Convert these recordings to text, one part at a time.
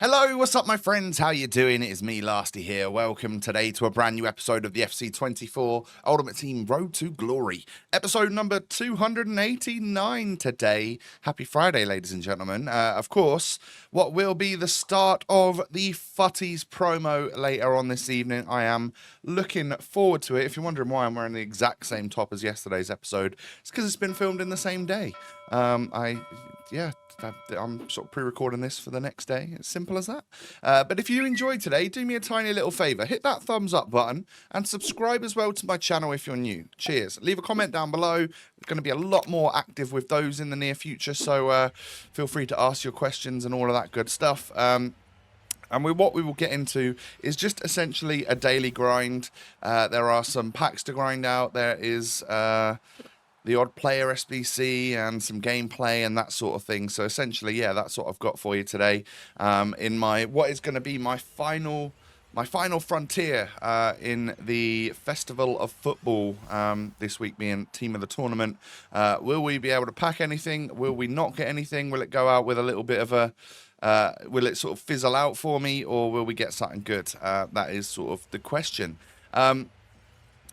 Hello, what's up, my friends? How you doing? It is me, Lasty here. Welcome today to a brand new episode of the FC 24 Ultimate Team Road to Glory. Episode number 289 today. Happy Friday, ladies and gentlemen. Of course, what will be the start of the FUTTIES promo later on this evening. I am looking forward to it. If you're wondering why I'm wearing the exact same top as yesterday's episode, it's because it's been filmed in the same day. I'm sort of pre-recording this for the next day. It's simple as that. But if you enjoyed today, do me a tiny little favor. Hit that thumbs up button and subscribe as well to my channel if you're new. Cheers. Leave a comment down below. We're going to be a lot more active with those in the near future. So feel free to ask your questions and all of that good stuff. And what we will get into is just essentially a daily grind. There are some packs to grind out. There is the odd player SBC and some gameplay and that sort of thing. So essentially, yeah, that's what I've got for you today. In what is going to be my final frontier in the Festival of Football this week, being team of the tournament. Will we be able to pack anything? Will we not get anything? Will it go out with a little bit of a will it sort of fizzle out for me, or will we get something good? That is sort of the question.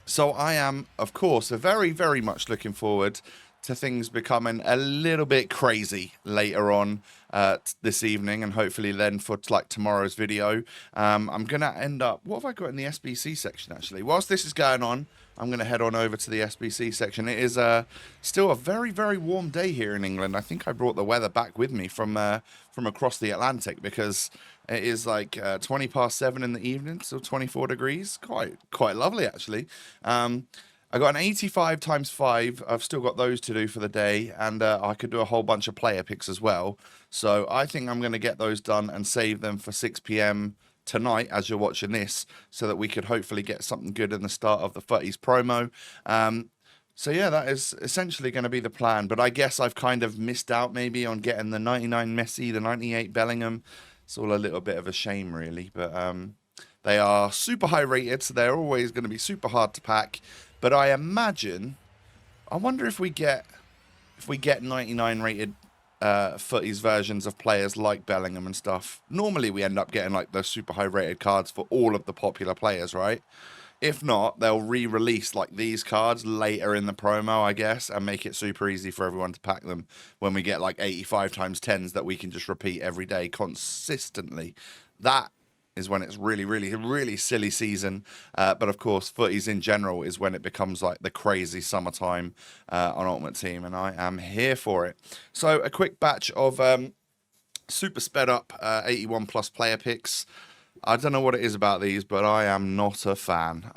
So I am, of course, very, very much looking forward to things becoming a little bit crazy later on this evening, and hopefully then for like tomorrow's video. I'm going to end up... What have I got in the SBC section, actually? Whilst this is going on, I'm going to head on over to the SBC section. It is still a very, very warm day here in England. I think I brought the weather back with me from across the Atlantic, because it is like 20 past 7 in the evening, so 24 degrees. Quite lovely, actually. I got an 85 times 5. I've still got those to do for the day, and I could do a whole bunch of player picks as well. So I think I'm going to get those done and save them for 6 p.m. tonight as you're watching this, so that we could hopefully get something good in the start of the FUTTIES promo. So yeah, that is essentially going to be the plan. But I guess I've kind of missed out maybe on getting the 99 Messi, the 98 Bellingham. It's all a little bit of a shame, really. But they are super high rated, so they're always going to be super hard to pack. But I wonder if we get 99 rated FUTTIES versions of players like Bellingham and stuff. Normally we end up getting like those super high rated cards for all of the popular players, right? If not, they'll re-release like these cards later in the promo, I guess, and make it super easy for everyone to pack them when we get like 85 times 10s that we can just repeat every day consistently. That is when it's really, really, really silly season. But of course, FUTTIES in general is when it becomes like the crazy summertime on Ultimate Team, and I am here for it. So a quick batch of super sped up 81 plus player picks. I don't know what it is about these, but I am not a fan.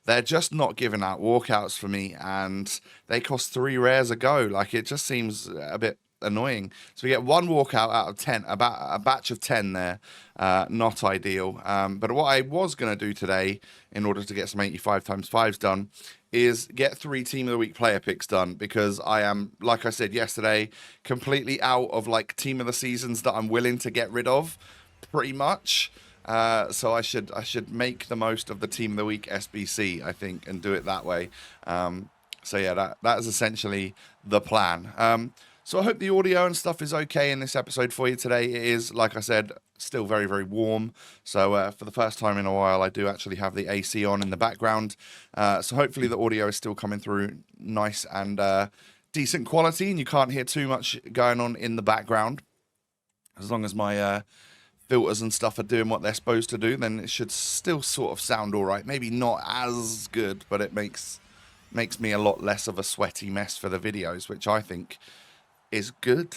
They're just not giving out walkouts for me, and they cost 3 rares a go. Like, it just seems a bit annoying. So we get 1 walkout out of 10, about a batch of 10 there. Not ideal. But what I was going to do today, in order to get some 85 times 5s done, is get 3 Team of the Week player picks done, because I am, like I said yesterday, completely out of like Team of the Seasons that I'm willing to get rid of, pretty much. So I should make the most of the Team of the Week SBC, I think, and do it that way. So yeah, that is essentially the plan. So I hope the audio and stuff is okay in this episode for you today. It is, like I said, still very, very warm. So for the first time in a while, I do actually have the AC on in the background. So hopefully the audio is still coming through nice and decent quality, and you can't hear too much going on in the background. As long as my filters and stuff are doing what they're supposed to do, then it should still sort of sound all right. Maybe not as good, but it makes me a lot less of a sweaty mess for the videos, which I think is good.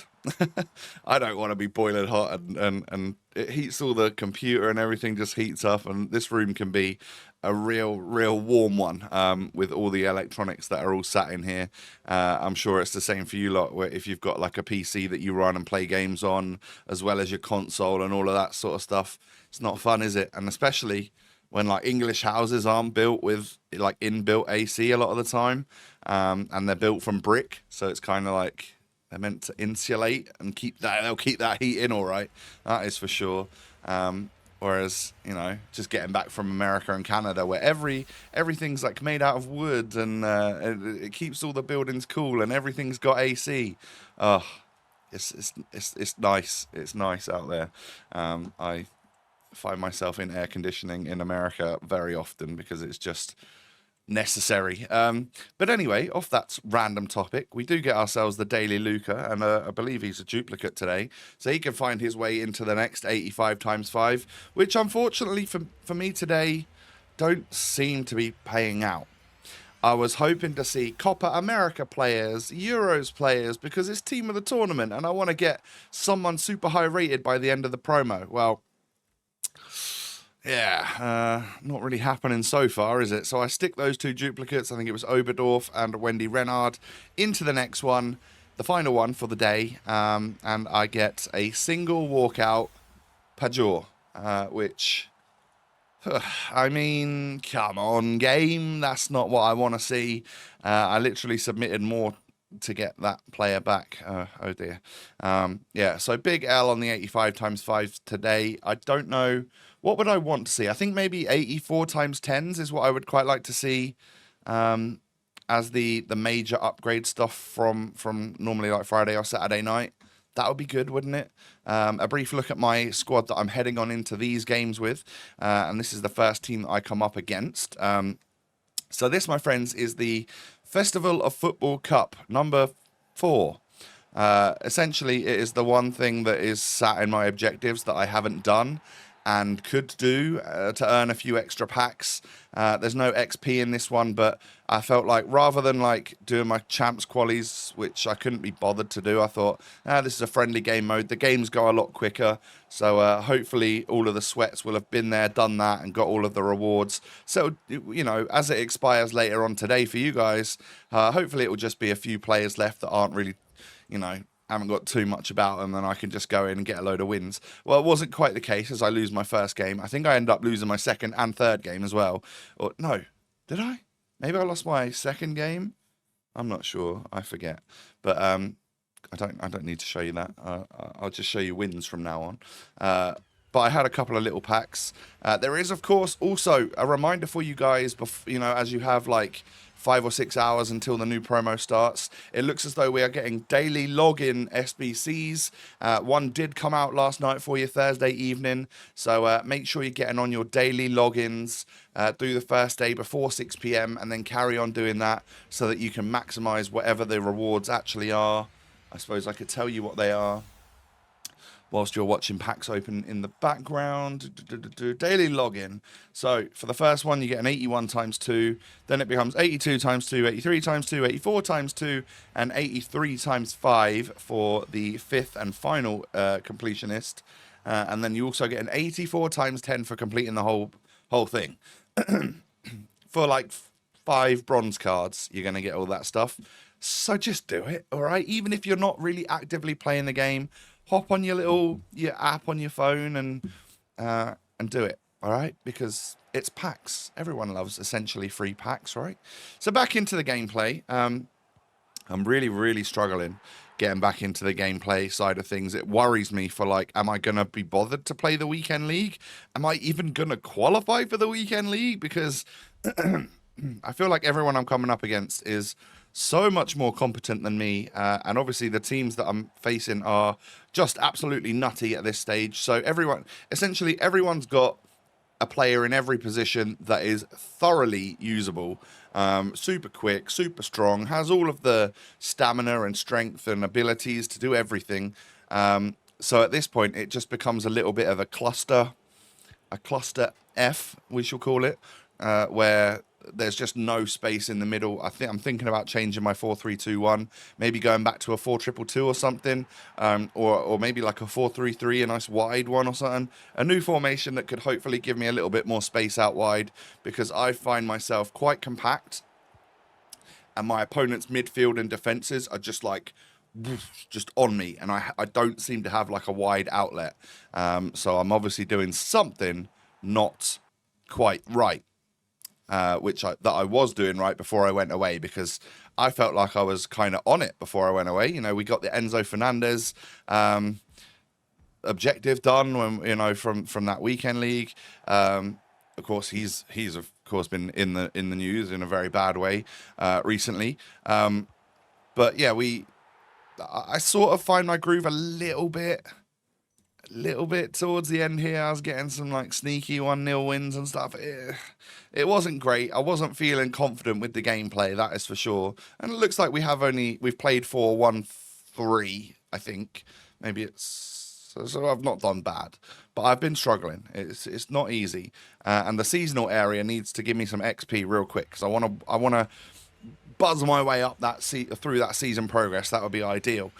I don't want to be boiling hot, and it heats all the computer, and everything just heats up, and this room can be a real warm one with all the electronics that are all sat in here. I'm sure it's the same for you lot, where if you've got like a PC that you run and play games on, as well as your console and all of that sort of stuff, it's not fun, is it? And especially when like English houses aren't built with like inbuilt AC a lot of the time, and they're built from brick, so it's kind of like they're meant to insulate and they'll keep that heat in all right. That is for sure. Whereas, you know, just getting back from America and Canada, where everything's like made out of wood, and it keeps all the buildings cool, and everything's got AC. Oh, it's nice. It's nice out there. I find myself in air conditioning in America very often because it's just necessary. But anyway, off that random topic, we do get ourselves the Daily Luca, and I believe he's a duplicate today, so he can find his way into the next 85 times 5, which unfortunately for me today don't seem to be paying out. I was hoping to see Copa America players, Euros players, because it's team of the tournament, and I want to get someone super high rated by the end of the promo. Well, yeah, not really happening so far, is it? So I stick those two duplicates, I think it was Oberdorf and Wendy Renard, into the next one, the final one for the day, and I get a single walkout Pajor, which... I mean, come on, game. That's not what I want to see. I literally submitted more to get that player back. Oh dear. Yeah, so big L on the 85 times 5 today. I don't know. What would I want to see? I think maybe 84 times 10s is what I would quite like to see as the major upgrade stuff from normally like Friday or Saturday night. That would be good, wouldn't it? A brief look at my squad that I'm heading on into these games with. And this is the first team that I come up against. So this, my friends, is the Festival of Football Cup, number 4. Essentially, it is the one thing that is sat in my objectives that I haven't done and could do to earn a few extra packs. There's no XP in this one, but I felt like rather than like doing my champs qualies, which I couldn't be bothered to do, I thought, this is a friendly game mode. The games go a lot quicker, so hopefully all of the sweats will have been there, done that, and got all of the rewards. So, you know, as it expires later on today for you guys, hopefully it will just be a few players left that aren't really, you know, haven't got too much about them, and I can just go in and get a load of wins. Well, it wasn't quite the case as I lose my first game. I think I ended up losing my second and third game as well. Or no, did I? Maybe I lost my second game. I'm not sure. I forget. But I don't need to show you that. I'll just show you wins from now on. But I had a couple of little packs. There is, of course, also a reminder for you guys. You know, as you have like 5 or 6 hours until the new promo starts. It looks as though we are getting daily login SBCs. One did come out last night for you Thursday evening. So make sure you're getting on your daily logins. Do the first day before 6 p.m. and then carry on doing that so that you can maximize whatever the rewards actually are. I suppose I could tell you what they are whilst you're watching packs open in the background. Daily login. So for the first one, you get an 81 times 2. Then it becomes 82 times 2, 83 times 2, 84 times 2, and 83 times 5 for the fifth and final completionist. And then you also get an 84 times 10 for completing the whole thing. For like 5 bronze cards, you're going to get all that stuff. So just do it, all right? Even if you're not really actively playing the game, hop on your app on your phone and do it, all right? Because it's packs. Everyone loves essentially free packs, right? So back into the gameplay. I'm really, really struggling getting back into the gameplay side of things. It worries me for like, am I going to be bothered to play the weekend league? Am I even going to qualify for the weekend league? Because I feel like everyone I'm coming up against is so much more competent than me, and obviously the teams that I'm facing are just absolutely nutty at this stage. So everyone's got a player in every position that is thoroughly usable, super quick, super strong, has all of the stamina and strength and abilities to do everything. So at this point, it just becomes a little bit of a cluster F, we shall call it, where there's just no space in the middle. I'm thinking about changing my 4-3-2-1, maybe going back to a 4-2-2-2 or something, or maybe like a 4-3-3, a nice wide one or something. A new formation that could hopefully give me a little bit more space out wide, because I find myself quite compact, and my opponent's midfield and defenses are just like just on me, and I don't seem to have like a wide outlet. So I'm obviously doing something not quite right. Which I was doing right before I went away, because I felt like I was kind of on it before I went away. You know, we got the Enzo Fernandez objective done when from that weekend league. Of course, he's of course been in the news in a very bad way recently. But yeah, I sort of find my groove a little bit towards the end here. I was getting some like sneaky 1-0 wins and stuff. It wasn't great. I wasn't feeling confident with the gameplay, that is for sure. And it looks like we've played 4-1-3, I think. Maybe it's so I've not done bad, but I've been struggling. It's not easy, and the seasonal area needs to give me some XP real quick because I wanna buzz my way up through that season progress. That would be ideal.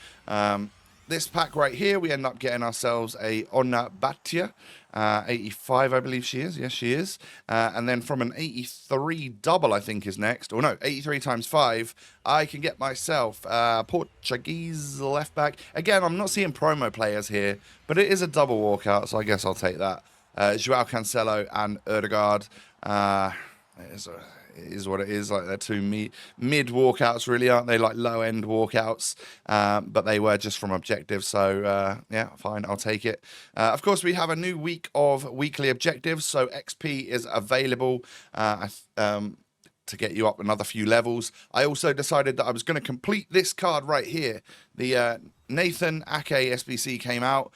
This pack right here, we end up getting ourselves a Onna Batia, 85, I believe she is. Yes, she is. And then from an 83 double, I think is next. Or no, 83 times 5, I can get myself Portuguese left back. Again, I'm not seeing promo players here, but it is a double walkout, so I guess I'll take that. Joao Cancelo and Ødegaard. It is what it is. Like, they're two mid walkouts, really, aren't they? Like low end walkouts, but they were just from objectives. So yeah, fine, I'll take it. Of course, we have a new week of weekly objectives, so XP is available to get you up another few levels. I also decided that I was going to complete this card right here. The Nathan Ake SBC came out.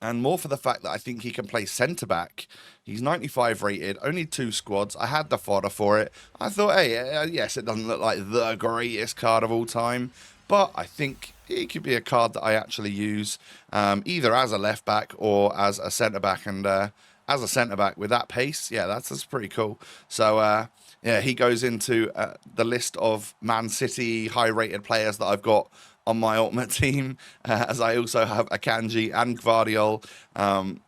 And more for the fact that I think he can play centre-back. He's 95 rated, only 2 squads. I had the fodder for it. I thought, hey, yes, it doesn't look like the greatest card of all time, but I think it could be a card that I actually use, either as a left-back or as a centre-back. And as a centre-back with that pace, yeah, that's pretty cool. So, yeah, he goes into the list of Man City high-rated players that I've got on my ultimate team, as I also have Akanji and Gvardiol.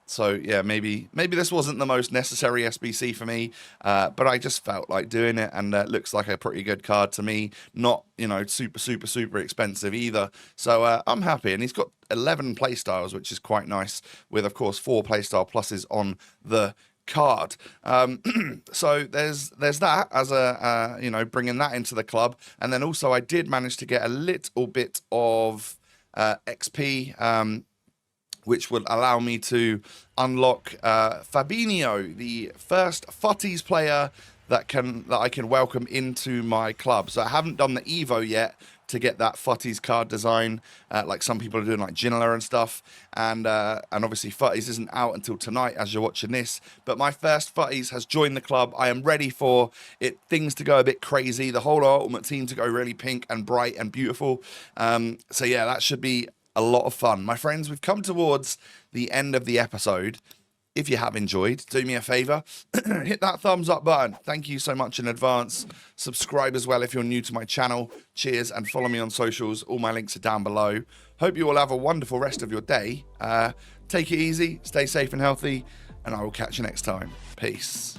So yeah, maybe this wasn't the most necessary SBC for me, but I just felt like doing it, and it looks like a pretty good card to me. Not, you know, super expensive either. So I'm happy, and he's got 11 playstyles, which is quite nice, with of course 4 playstyle pluses on the card. So there's that as a you know, bringing that into the club. And then also I did manage to get a little bit of XP, which would allow me to unlock Fabinho, the first FUTTIES player that I can welcome into my club. So I haven't done the Evo yet to get that FUTTIES card design, like some people are doing, like Ginola and stuff. And obviously FUTTIES isn't out until tonight as you're watching this. But my first FUTTIES has joined the club. I am ready for things to go a bit crazy, the whole ultimate team to go really pink and bright and beautiful. So yeah, that should be a lot of fun. My friends, we've come towards the end of the episode. If you have enjoyed, do me a favor, hit that thumbs up button. Thank you so much in advance. Subscribe as well if you're new to my channel. Cheers, and follow me on socials. All my links are down below. Hope you all have a wonderful rest of your day. Take it easy, stay safe and healthy, and I will catch you next time. Peace.